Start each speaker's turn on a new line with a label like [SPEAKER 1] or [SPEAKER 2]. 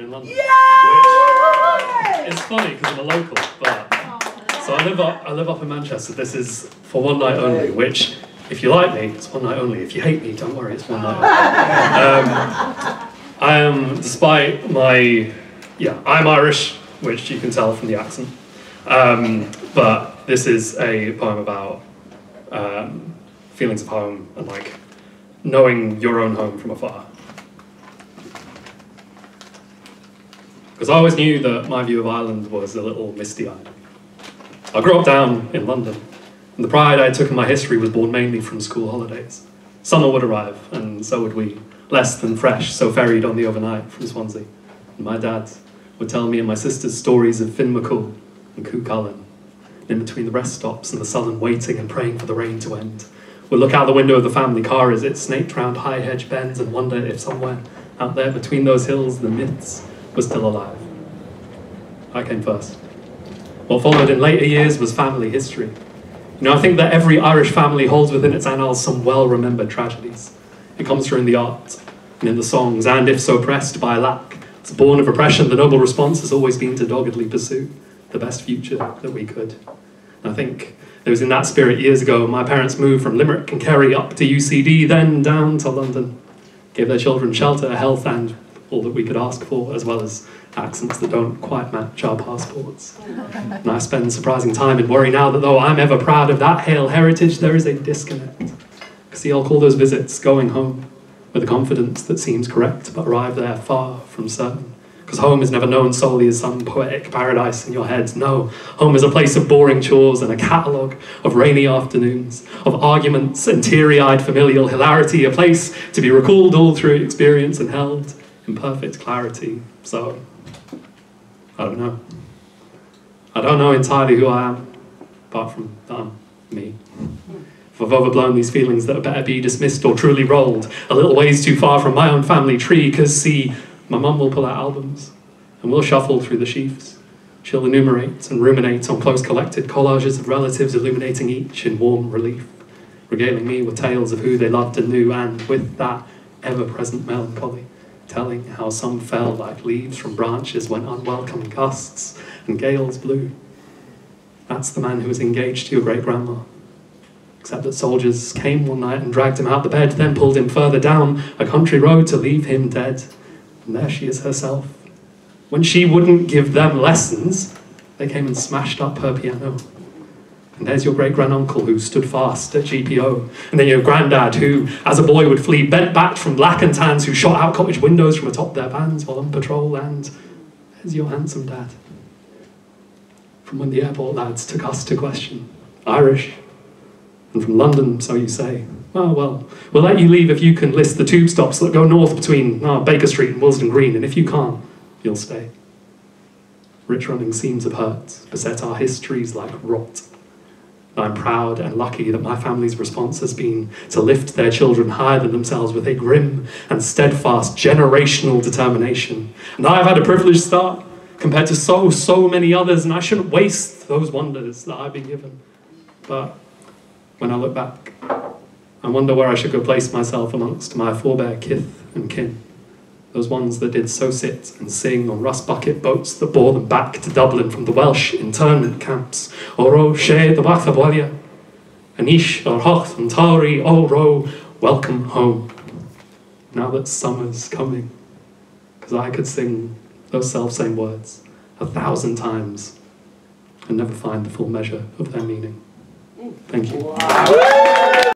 [SPEAKER 1] in London. Which is funny because I'm a local, but so I live up in Manchester. This is for one night only, which, if you like me, it's one night only. If you hate me, don't worry, it's one night only. I am, despite my, I'm Irish, which you can tell from the accent. But this is a poem about feelings of home and like knowing your own home from afar. Because I always knew that my view of Ireland was a little misty-eyed. I grew up down in London, and the pride I took in my history was born mainly from school holidays. Summer would arrive, and so would we, less than fresh, so ferried on the overnight from Swansea. And my dad would tell me and my sisters stories of Finn McCool and Cú Chulainn. In between the rest stops and the sullen waiting and praying for the rain to end, we'd look out the window of the family car as it snaked round high hedge bends and wonder if somewhere out there between those hills the myths were still alive. I came first. What followed in later years was family history. I think that every Irish family holds within its annals some well-remembered tragedies. It comes through in the art and in the songs, and if so pressed by lack, it's born of oppression, the noble response has always been to doggedly pursue the best future that we could. And I think it was in that spirit years ago my parents moved from Limerick and Kerry up to UCD, then down to London, gave their children shelter, health, and all that we could ask for, as well as accents that don't quite match our passports. And I spend surprising time in worry now that though I'm ever proud of that Hale heritage, there is a disconnect. See, I'll call those visits going home with a confidence that seems correct, but arrive there far from certain. Because home is never known solely as some poetic paradise in your head. No, home is a place of boring chores and a catalogue of rainy afternoons, of arguments and teary-eyed familial hilarity, a place to be recalled all through experience and held in perfect clarity. So, I don't know. I don't know entirely who I am, apart from that I'm me. If I've overblown these feelings that had better be dismissed or truly rolled a little ways too far from my own family tree, because see, my mum will pull out albums, and we'll shuffle through the sheafs. She'll enumerate and ruminate on close collected collages of relatives, illuminating each in warm relief, regaling me with tales of who they loved and knew, and with that ever-present melancholy, telling how some fell like leaves from branches when unwelcome gusts and gales blew. That's the man who was engaged to your great-grandma. Except that soldiers came one night and dragged him out the bed, then pulled him further down a country road to leave him dead. And there she is herself. When she wouldn't give them lessons, they came and smashed up her piano. And there's your great-granduncle who stood fast at GPO. And then your granddad who, as a boy, would flee bent-backed from black and tans, who shot out cottage windows from atop their vans while on patrol. And there's your handsome dad. From when the airport lads took us to question. Irish. And from London, so you say. Oh, well, we'll let you leave if you can list the tube stops that go north between Baker Street and Willesden Green, and if you can't, you'll stay. Rich running seams of hurt beset our histories like rot. I'm proud and lucky that my family's response has been to lift their children higher than themselves with a grim and steadfast generational determination. And I've had a privileged start compared to so many others, and I shouldn't waste those wonders that I've been given. But when I look back, I wonder where I should go place myself amongst my forebear kith and kin. Those ones that did so sit and sing on rust bucket boats that bore them back to Dublin from the Welsh internment camps. O ro she the Wathabolia, Anish or Hocht and Tauri, O ro, welcome home. Now that summer's coming, because I could sing those self-same words 1,000 times and never find the full measure of their meaning. Thank you. Wow.